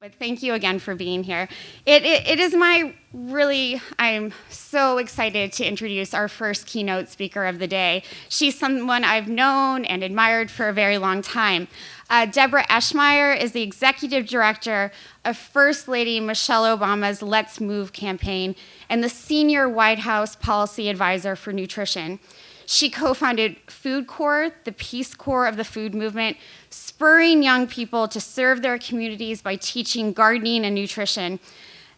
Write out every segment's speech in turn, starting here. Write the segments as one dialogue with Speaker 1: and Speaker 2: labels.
Speaker 1: But thank you again for being here. I'm so excited to introduce our first keynote speaker of the day. She's someone I've known and admired for a very long time. Debra Eschmeyer is the executive director of First Lady Michelle Obama's Let's Move campaign and the senior White House policy advisor for nutrition. She co-founded Food Corps, the Peace Corps of the food movement, spurring young people to serve their communities by teaching gardening and nutrition.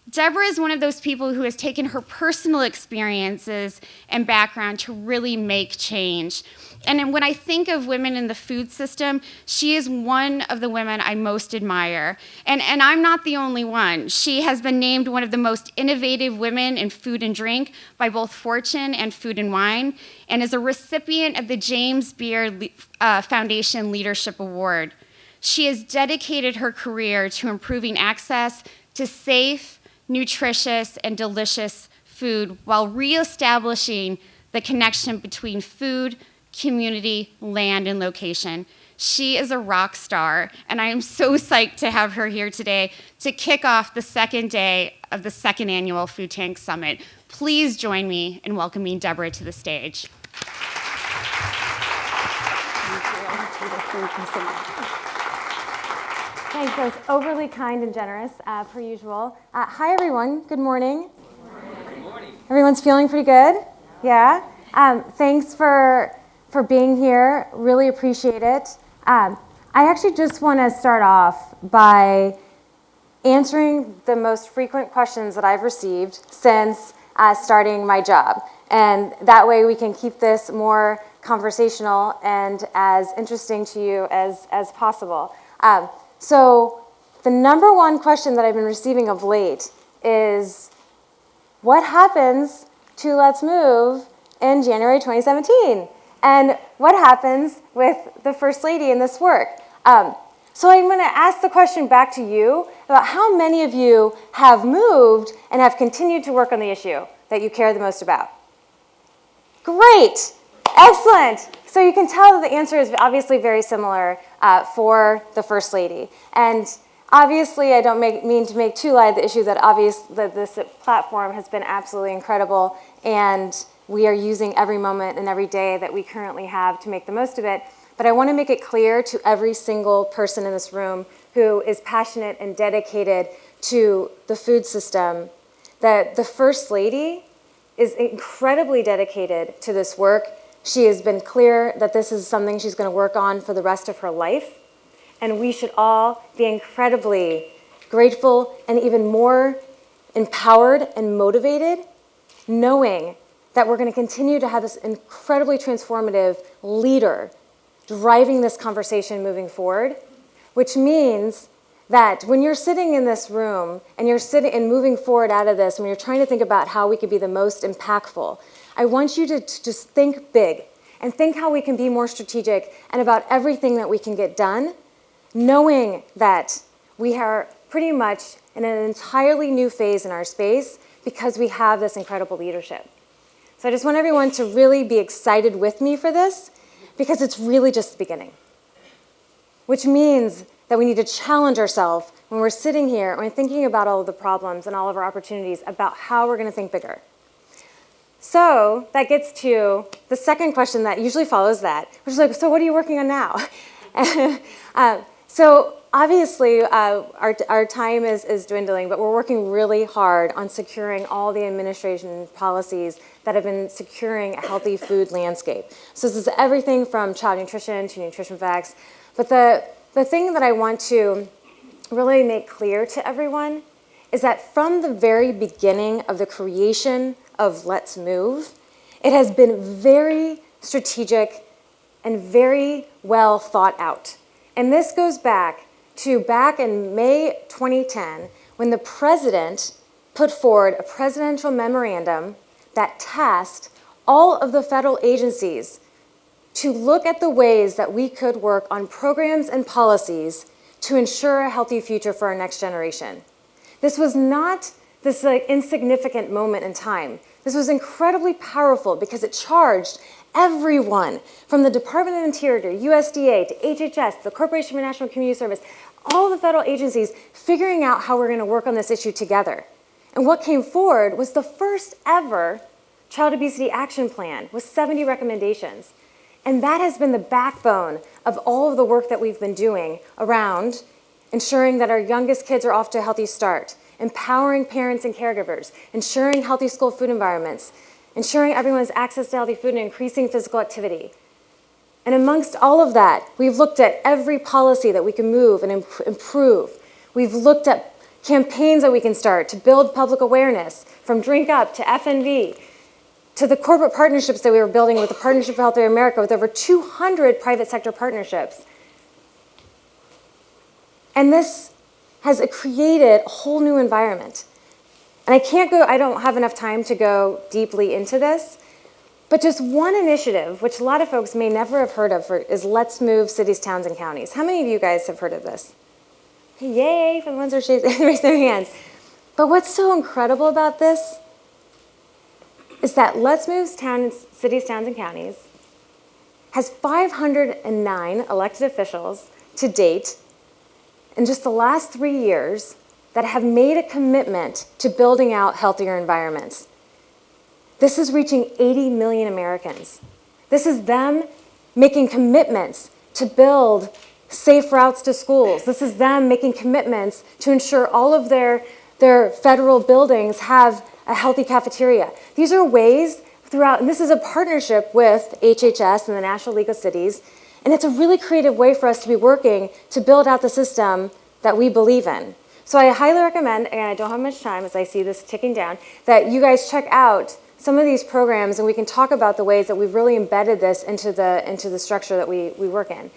Speaker 1: Debra is one of those people who has taken her personal experiences and background to really make change. And when I think of women in the food system, she is one of the women I most admire. And I'm not the only one. She has been named one of the most innovative women in food and drink by both Fortune and Food and Wine, and is a recipient of the James Beard Foundation Leadership Award. She has dedicated her career to improving access to safe, nutritious, and delicious food while reestablishing the connection between food, community, land, and location. She is a rock star, and I am so psyched to have her here today to kick off the second day of the second annual Food Tank Summit. Please join me in welcoming Debra to the stage.
Speaker 2: Thanks, that's overly kind and generous, per usual. Hi, everyone. Good morning.
Speaker 3: Good morning.
Speaker 2: Everyone's feeling pretty good? Yeah? Thanks for being here. Really appreciate it. I actually just want to start off by answering the most frequent questions that I've received since starting my job. And that way we can keep this more conversational and as interesting to you as possible. So the number one question that I've been receiving of late is, what happens to Let's Move in January 2017? And what happens with the First Lady in this work? So I'm going to ask the question back to you about how many of you have moved and have continued to work on the issue that you care the most about? Great. Excellent. So you can tell that the answer is obviously very similar for the First Lady. And obviously, I don't mean to make too light of the issue that this platform has been absolutely incredible, and we are using every moment and every day that we currently have to make the most of it. But I want to make it clear to every single person in this room who is passionate and dedicated to the food system that the First Lady is incredibly dedicated to this work. She has been clear that this is something she's going to work on for the rest of her life. And we should all be incredibly grateful and even more empowered and motivated, knowing that we're going to continue to have this incredibly transformative leader driving this conversation moving forward, which means that when you're sitting in this room and you're sitting and moving forward out of this, when you're trying to think about how we could be the most impactful, I want you to just think big and think how we can be more strategic and about everything that we can get done, knowing that we are pretty much in an entirely new phase in our space because we have this incredible leadership. So I just want everyone to really be excited with me for this, because it's really just the beginning. Which means that we need to challenge ourselves when we're sitting here and we're thinking about all of the problems and all of our opportunities about how we're going to think bigger. So that gets to the second question that usually follows that, which is like, so what are you working on now? So obviously our time is dwindling, but we're working really hard on securing all the administration policies that have been securing a healthy food landscape. So this is everything from child nutrition to nutrition facts. But the thing that I want to really make clear to everyone is that from the very beginning of the creation of Let's Move, it has been very strategic and very well thought out. And this goes back in May 2010, when the president put forward a presidential memorandum that tasked all of the federal agencies to look at the ways that we could work on programs and policies to ensure a healthy future for our next generation. This was not this insignificant moment in time. This was incredibly powerful because it charged everyone, from the Department of Interior, USDA, to HHS, the Corporation for National Community Service, all the federal agencies figuring out how we're going to work on this issue together. And what came forward was the first ever Child Obesity Action Plan with 70 recommendations. And that has been the backbone of all of the work that we've been doing around ensuring that our youngest kids are off to a healthy start, empowering parents and caregivers, ensuring healthy school food environments, ensuring everyone has access to healthy food, and increasing physical activity. And amongst all of that, we've looked at every policy that we can move and improve. We've looked at campaigns that we can start to build public awareness, from Drink Up to FNV, to the corporate partnerships that we were building with the Partnership for Healthier America with over 200 private sector partnerships. And this has created a whole new environment. And I don't have enough time to go deeply into this, but just one initiative, which a lot of folks may never have heard of, is Let's Move Cities, Towns, and Counties. How many of you guys have heard of this? Yay, for the ones who raise their hands. But what's so incredible about this is that Let's Move Cities, Towns, and Counties has 509 elected officials to date in just the last 3 years that have made a commitment to building out healthier environments. This is reaching 80 million Americans. This is them making commitments to build safe routes to schools. This is them making commitments to ensure all of their federal buildings have a healthy cafeteria. These are ways throughout, and this is a partnership with HHS and the National League of Cities, and it's a really creative way for us to be working to build out the system that we believe in. So I highly recommend, and I don't have much time as I see this ticking down, that you guys check out some of these programs, and we can talk about the ways that we've really embedded this into the structure that we work in.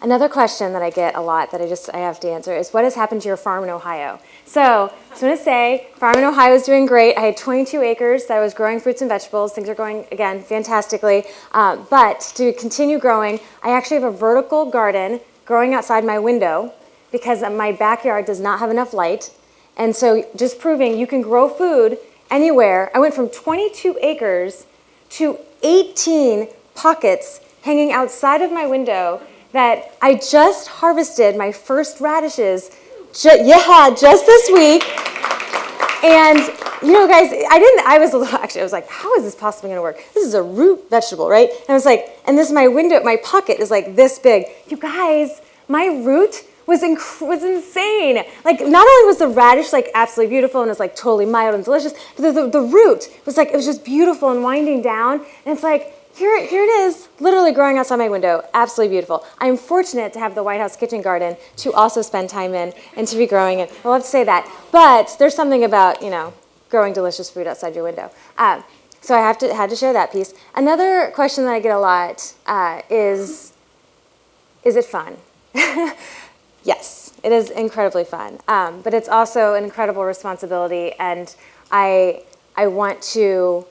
Speaker 2: Another question that I get a lot that I have to answer is, what has happened to your farm in Ohio? So I just want to say, farm in Ohio is doing great. I had 22 acres that I was growing fruits and vegetables. Things are going, again, fantastically. But to continue growing, I actually have a vertical garden growing outside my window because my backyard does not have enough light. And so just proving you can grow food anywhere. I went from 22 acres to 18 pockets hanging outside of my window that I just harvested my first radishes, just this week. And, you know, guys, I was like, how is this possibly gonna work? This is a root vegetable, right? And I was like, and this, my pocket is like this big. You guys, my root was insane. Like, not only was the radish like absolutely beautiful and it's like totally mild and delicious, but the root was like, it was just beautiful and winding down. And it's like, here it is, literally growing outside my window. Absolutely beautiful. I'm fortunate to have the White House kitchen garden to also spend time in and to be growing it. I love to say that. But there's something about, you know, growing delicious food outside your window. So I had to share that piece. Another question that I get a lot is it fun? Yes, it is incredibly fun. But it's also an incredible responsibility, and I want to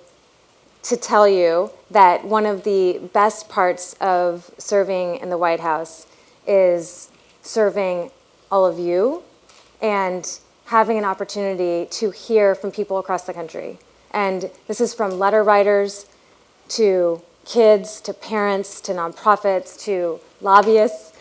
Speaker 2: tell you that one of the best parts of serving in the White House is serving all of you and having an opportunity to hear from people across the country. And this is from letter writers to kids, to parents, to nonprofits, to lobbyists,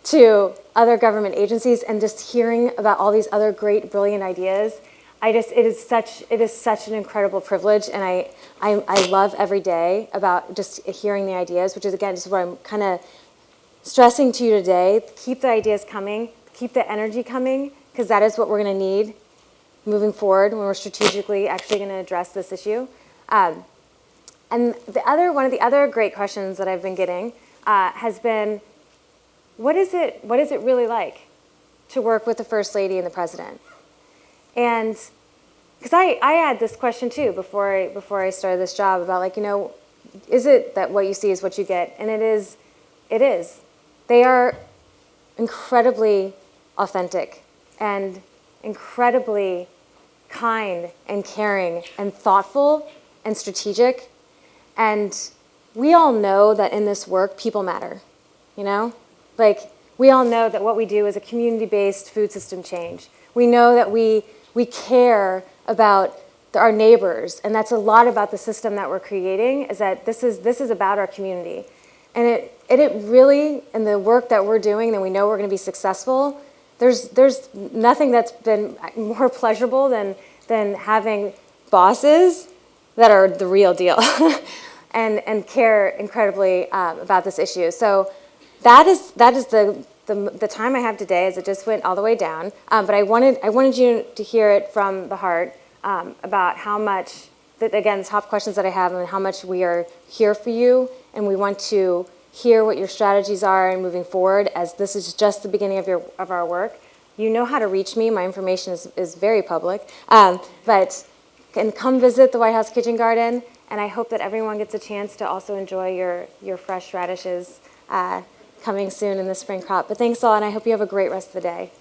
Speaker 2: to other government agencies, and just hearing about all these other great, brilliant ideas. It is such an incredible privilege, and I love every day about just hearing the ideas, which is, again, just what I'm kind of stressing to you today. Keep the ideas coming, keep the energy coming, because that is what we're going to need moving forward when we're strategically actually going to address this issue. And one of the other great questions that I've been getting has been, what is it really like to work with the First Lady and the President? And because I had this question too before I started this job about, like, you know, is it that what you see is what you get? And it is. They are incredibly authentic and incredibly kind and caring and thoughtful and strategic. And we all know that in this work, people matter, you know? Like, we all know that what we do is a community-based food system change. We know that we care about our neighbors, and that's a lot about the system that we're creating, is that this is about our community. And it really, in the work that we're doing, that we know we're going to be successful, there's nothing that's been more pleasurable than having bosses that are the real deal and care incredibly about this issue. So that is the time I have today, as it just went all the way down. But I wanted you to hear it from the heart about how much, again, the top questions that I have, and how much we are here for you, and we want to hear what your strategies are and moving forward, as this is just the beginning of our work. You know how to reach me. My information is very public. But and come visit the White House Kitchen Garden, and I hope that everyone gets a chance to also enjoy your fresh radishes coming soon in the spring crop. But thanks all, and I hope you have a great rest of the day.